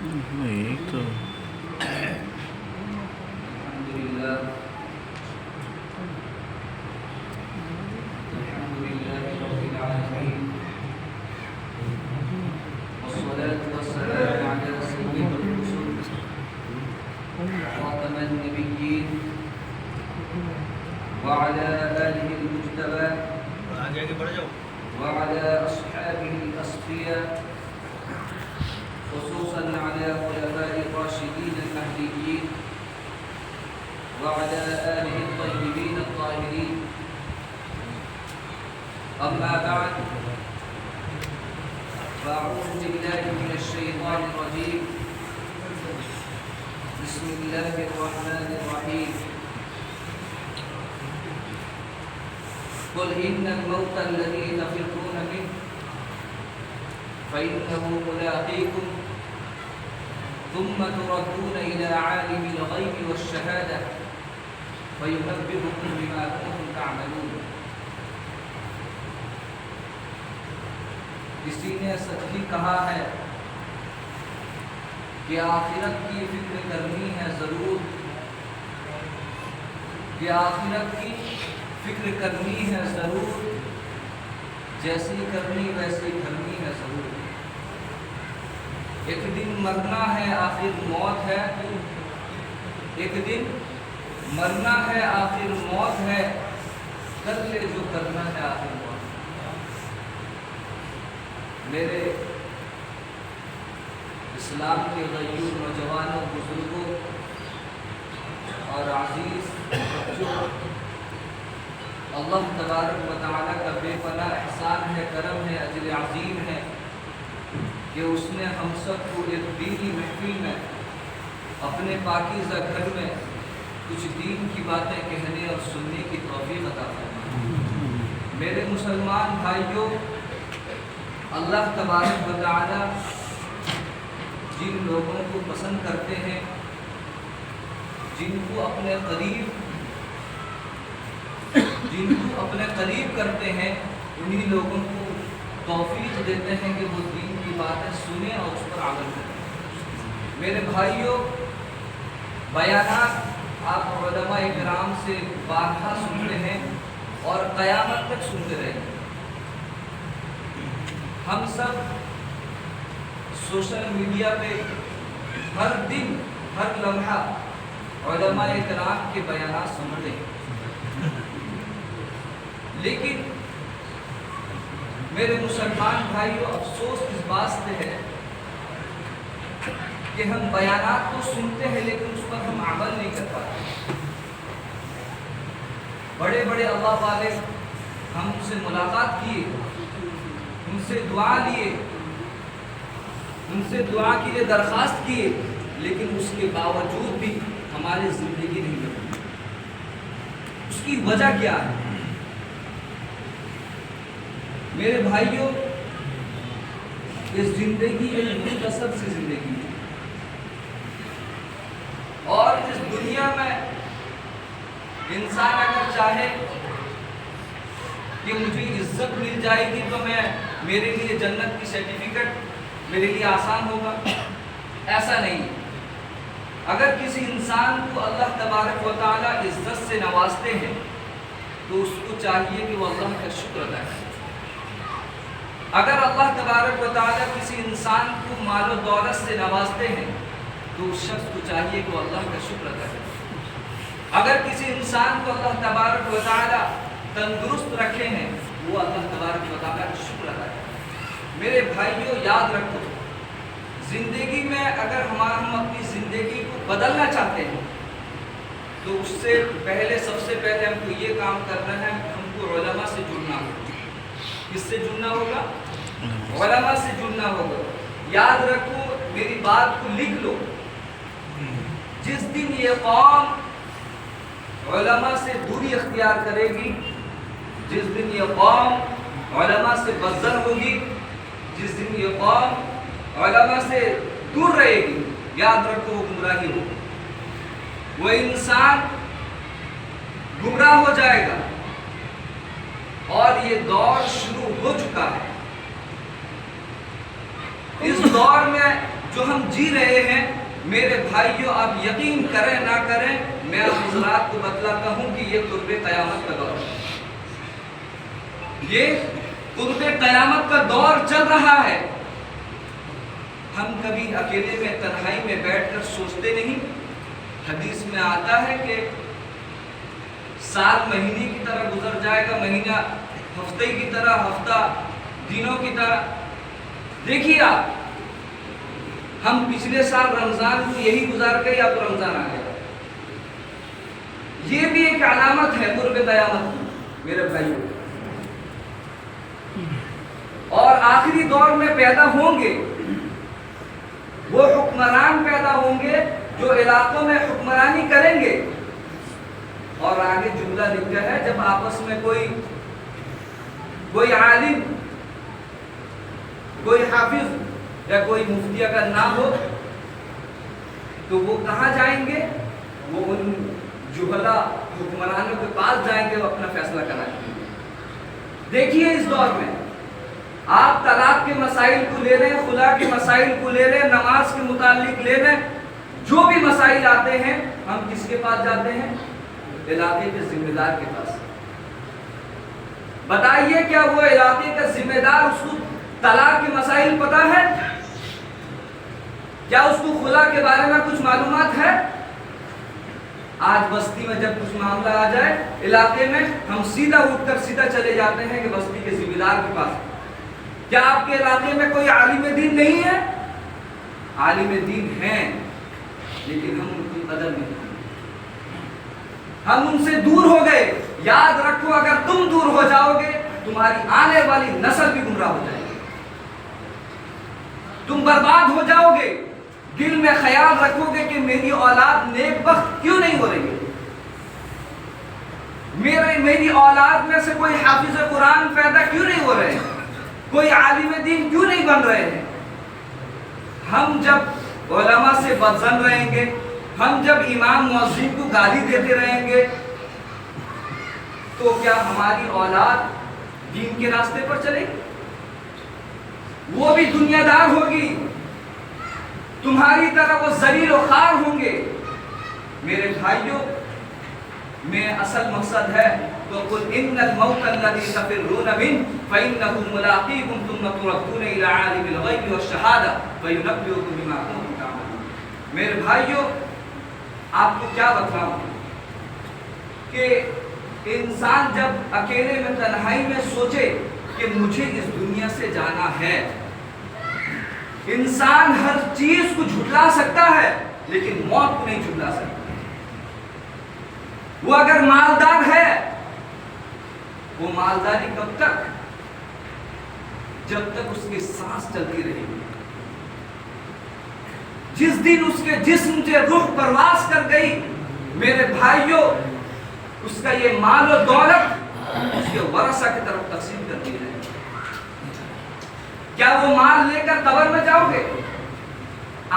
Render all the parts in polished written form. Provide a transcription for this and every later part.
نہیں تو الحمد لله رب العالمين والصلاة والسلام على سيد الرسل خاتم النبيين وعلى آله المجتبى وعلى أصحابه الأصفياء خصوصا على خلفاء الراشدين المهديين وعلى آله الطيبين الطاهرين. أما بعد فأعوذ بالله من الشيطان الرجيم. بسم الله الرحمن الرحيم. قل إن الموت الذي تفرون منه فإنه ملاقيكم ثم تردون إلى عالم الغيب والشهادة فينبئكم بما كنتم تعملون. کسی نے سچ ہی کہا ہے کہ آخرت کی فکر کرنی ہے ضرور، کہ آخرت کی فکر کرنی ہے ضرور، جیسی کرنی ویسی کرنی ہے ضرور. ایک دن مرنا ہے آخر موت ہے، ایک دن مرنا ہے آخر موت ہے، کر لے جو کرنا ہے آخر موت. میرے اسلام کے غیور نوجوانوں، بزرگوں اور عزیز بچوں، اللہ تبارک و تعالیٰ کا بے پناہ احسان ہے، کرم ہے، اجر عظیم ہے کہ اس نے ہم سب کو ایک دینی محفل میں اپنے پاکیزہ گھر میں کچھ دین کی باتیں کہنے اور سننے کی توفیق عطا فرمائی. میرے مسلمان بھائیوں، اللہ تبارک و تعالیٰ جن لوگوں کو پسند کرتے ہیں، جن کو اپنے قریب کرتے ہیں، انہی لوگوں کو توفیق دیتے ہیں کہ وہ دین کی باتیں سنیں اور اس پر عمل کریں. میرے بھائیوں، بیانات آپ علماء کرام سے بارہا سنتے ہیں اور قیامت تک سنتے رہیں گے. ہم سب سوشل میڈیا پہ ہر دن ہر لمحہ علماء کرام کے بیانات سنتے ہیں، لیکن میرے مسلمان بھائیوں، افسوس اس بات سے ہے کہ ہم بیانات تو سنتے ہیں لیکن اس پر ہم عمل نہیں کر پاتے. بڑے بڑے اللہ والے ہم ان سے ملاقات کیے، ان سے دعا لیے، ان سے دعا کے لیے درخواست کیے، لیکن اس کے باوجود بھی ہماری زندگی نہیں بدلی. اس کی وجہ کیا ہے؟ میرے بھائیوں، اس زندگی ایک مختصر سی زندگی ہے، اور اس دنیا میں انسان اگر چاہے کہ مجھے عزت مل جائے گی تو میرے لیے جنت کی سرٹیفکیٹ میرے لیے آسان ہوگا، ایسا نہیں. اگر کسی انسان کو اللہ تبارک و تعالیٰ عزت سے نوازتے ہیں تو اس کو چاہیے کہ وہ اللہ کا شکر ادا کرے. اگر اللہ تبارک و تعالیٰ کسی انسان کو مال و دولت سے نوازتے ہیں تو اس شخص کو چاہیے کہ وہ اللہ کا شکر ادا کرے. اگر کسی انسان کو اللہ تبارک و تعالیٰ تندرست رکھے ہیں وہ اللہ تبارک و تعالیٰ کا شکر ادا کرے. میرے بھائیوں، یاد رکھو، زندگی میں اگر ہم اپنی زندگی کو بدلنا چاہتے ہیں تو اس سے پہلے سب سے پہلے ہم کو یہ کام کرنا ہے کہ ہم کو علماء سے جڑنا ہوگا. کس سے جڑنا ہوگا؟ علماء سے جڑنا ہوگا. یاد رکھو، میری بات کو لکھ لو، جس دن یہ قوم علماء سے دوری اختیار کرے گی، جس دن یہ قوم علماء سے بدزن ہوگی، جس دن یہ قوم علماء سے دور رہے گی، یاد رکھو وہ گمراہی ہوگی. وہ انسان گمراہ ہو جائے گا. اور یہ دور شروع ہو چکا ہے. اس دور میں جو ہم جی رہے ہیں میرے بھائیوں، آپ یقین کریں نہ کریں، میں آپ حضرات کو بتلاتا ہوں کہ یہ قرب قیامت کا دور ہے، یہ قرب قیامت کا دور چل رہا ہے۔ ہم کبھی اکیلے میں تنہائی میں بیٹھ کر سوچتے نہیں؟ حدیث میں آتا ہے کہ سال مہینے کی طرح گزر جائے گا، مہینہ ہفتے کی طرح، ہفتہ دنوں کی طرح۔ دیکھیے آپ، ہم پچھلے سال رمضان کو یہی گزار گئے، اب رمضان آ گیا۔ یہ بھی ایک علامت ہے قرب قیامت کی میرے بھائیوں۔ اور آخری دور میں پیدا ہوں گے وہ حکمران پیدا ہوں گے جو علاقوں میں حکمرانی کریں گے۔ اور آگے جملہ لکھا ہے، جب آپس میں کوئی عالم، کوئی حافظ یا کوئی مفتی اگر نہ ہو تو وہ کہاں جائیں گے؟ وہ ان جہلا حکمرانوں کے پاس جائیں گے، وہ اپنا فیصلہ کرائیں گے۔ دیکھیے اس دور میں آپ طلاق کے مسائل کو لے لیں، خلا کے مسائل کو لے لیں، نماز کے متعلق لے لیں، جو بھی مسائل آتے ہیں ہم کس کے پاس جاتے ہیں؟ علاقے کے ذمہ دار کے پاس۔ بتائیے کیا وہ علاقے کا ذمہ دار اس کو طلاق کے مسائل پتہ ہے؟ کیا اس کو خلا کے بارے میں کچھ معلومات ہے؟ آج بستی میں جب کچھ معاملہ آ جائے علاقے میں، ہم سیدھا اٹھ کر سیدھا چلے جاتے ہیں کہ بستی کے ذمہ دار کے پاس۔ کیا آپ کے علاقے میں کوئی عالم دین نہیں ہے؟ عالم دین ہیں، لیکن ہم ان کی قدر نہیں کرتے، ہم ان سے دور ہو گئے۔ یاد رکھو، اگر تم دور ہو جاؤ گے تمہاری آنے والی نسل بھی گمراہ ہو جائے گی، تم برباد ہو جاؤ گے۔ دل میں خیال رکھو گے کہ میری اولاد نیک بخت کیوں نہیں ہو رہی ہے، میری اولاد میں سے کوئی حافظ قرآن پیدا کیوں نہیں ہو رہے ہیں، کوئی عالم دین کیوں نہیں بن رہے ہیں۔ ہم جب علماء سے بدظن رہیں گے، ہم جب امام مؤذن کو گالی دیتے رہیں گے، تو کیا ہماری اولاد دین کے راستے پر چلے گی؟ وہ بھی دنیا دار ہوگی، تمہاری طرح وہ ذلیل و خوار ہوں گے۔ میرے بھائیوں، میں اصل مقصد ہے تو قل ان الموت الذي تفرون منه فانه ملاقيكم ثم تردون الى عالم الغيب والشهاده فينبئكم بما كنتم تعملون۔ میرے بھائیوں، آپ کو کیا بتاؤں کہ انسان جب اکیلے میں تنہائی میں سوچے کہ مجھے اس دنیا سے جانا ہے، انسان ہر چیز کو جھٹلا سکتا ہے لیکن موت کو نہیں جھٹلا سکتا۔ وہ اگر مالدار ہے، وہ مالداری کب تک؟ جب تک اس کی سانس چلتی رہے گی۔ جس دن اس کے جسم سے روح پرواز کر گئی، میرے بھائیوں، اس کا یہ مال و دولت اس کے ورثہ کی طرف تقسیم کر دی جائے۔ کیا وہ مال لے کر قبر میں جاؤ گے؟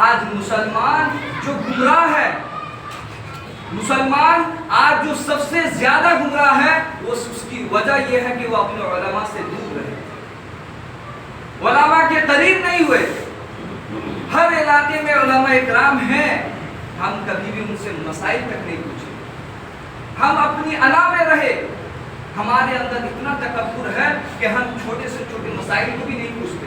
آج مسلمان جو گمراہ ہے، مسلمان آج جو سب سے زیادہ گمراہ ہے، اس کی وجہ یہ ہے کہ وہ اپنے علماء سے دور رہے، علماء کے قریب نہیں ہوئے۔ ہر علاقے میں علماء اکرام ہیں، ہم کبھی بھی ان سے مسائل تک نہیں پوچھے، ہم اپنی انا میں رہے۔ ہمارے اندر اتنا تکبر ہے کہ ہم چھوٹے سے چھوٹے مسائل کو بھی نہیں پوچھتے۔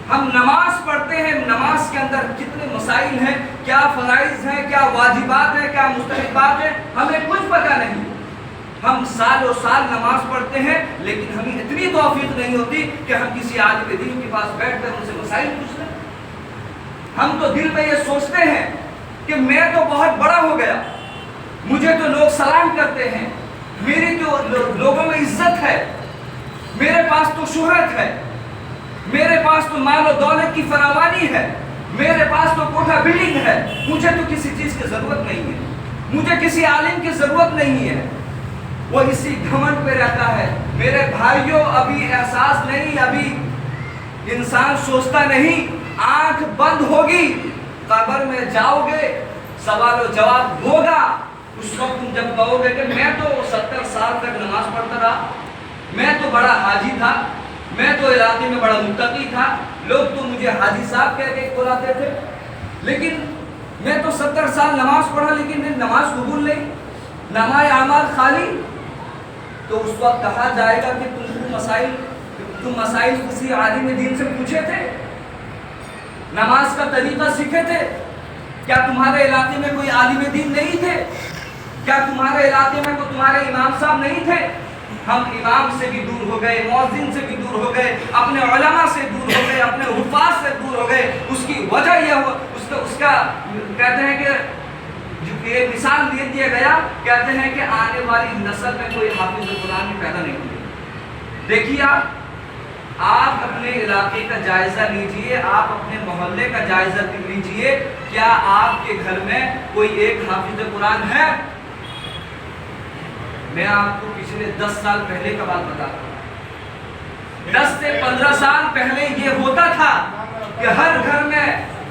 ہم نماز پڑھتے ہیں، نماز کے اندر کتنے مسائل ہیں، کیا فرائض ہیں، کیا واجبات ہیں، کیا مستحبات ہیں، ہمیں کچھ پتہ نہیں۔ ہم سال و سال نماز پڑھتے ہیں لیکن ہمیں اتنی توفیق نہیں ہوتی کہ ہم کسی عالم دین کے پاس بیٹھ کر ان سے مسائل پوچھ لیں۔ ہم تو دل میں یہ سوچتے ہیں کہ میں تو بہت بڑا ہو گیا، مجھے تو لوگ سلام کرتے ہیں، میری تو لوگوں میں عزت ہے، میرے پاس تو شہرت ہے، میرے پاس تو مال و دولت کی فراوانی ہے، میرے پاس تو کوٹھا بلڈنگ ہے، مجھے تو کسی چیز کی ضرورت نہیں ہے، مجھے کسی عالم کی ضرورت نہیں ہے۔ وہ اسی گھمنڈ پہ رہتا ہے۔ میرے بھائیوں، ابھی احساس نہیں، ابھی انسان سوچتا نہیں، آنکھ بند ہوگی، قبر میں جاؤ گے، سوال و جواب ہوگا۔ اس وقت تم جب کہو گے کہ میں تو 70 سال تک نماز پڑھتا رہا، میں تو بڑا حاجی تھا، میں تو علاقے میں بڑا متقی تھا، لوگ تو مجھے حاجی صاحب کہہ کے بلاتے تھے، لیکن میں تو 70 سال نماز پڑھا لیکن میری نماز قبول نہیں، نمائے اعمال خالی۔ تو اس وقت کہا جائے گا کہ تم مسائل کسی عالم دین سے پوچھے تھے، نماز کا طریقہ سیکھے تھے؟ کیا تمہارے علاقے میں کوئی عالم دین نہیں تھے؟ کیا تمہارے علاقے میں کوئی تمہارے امام صاحب نہیں تھے؟ ہم امام سے بھی دور ہو گئے، مؤذن سے بھی دور ہو گئے، اپنے علماء سے دور ہو گئے، اپنے حفاظ سے دور ہو گئے۔ اس کی وجہ یہ ہو، اس کا کہتے ہیں کہ یہ مثال دے دیا گیا، کہتے ہیں کہ آنے والی نسل میں کوئی حافظ قرآن پیدا نہیں ہوگی۔ دیکھیے آپ اپنے علاقے کا جائزہ لیجئے، آپ اپنے محلے کا جائزہ لیجئے، کیا آپ کے گھر میں کوئی ایک حافظ قرآن ہے؟ میں آپ کو پچھلے 10 سال پہلے کا بات بتاتا ہوں۔ 10 سے 15 سال پہلے یہ ہوتا تھا کہ ہر گھر میں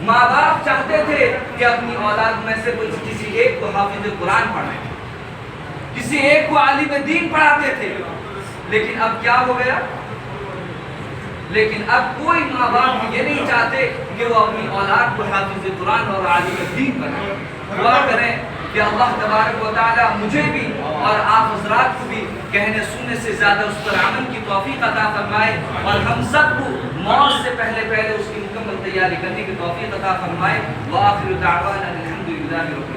ماں باپ چاہتے تھے کہ اپنی اولاد میں سے کسی ایک کو حافظ قرآن پڑھائیں، کسی ایک کو عالم دین پڑھاتے تھے۔ لیکن اب کیا ہو گیا؟ لیکن اب کوئی ماں باپ یہ نہیں چاہتے کہ وہ اپنی اولاد کو حافظ قرآن اور عالم دین بنائیں۔ دعا کریں کہ اللہ تبارک و تعالی مجھے بھی اور آپ حضرات کو بھی کہنے سننے سے زیادہ اس پر عمل کی توفیق عطا فرمائے، اور ہم سب کو موت سے پہلے اس کی مکمل تیاری کرنے کی توفیق عطا فرمائے۔ وآخر دعوانا الحمدللہ رب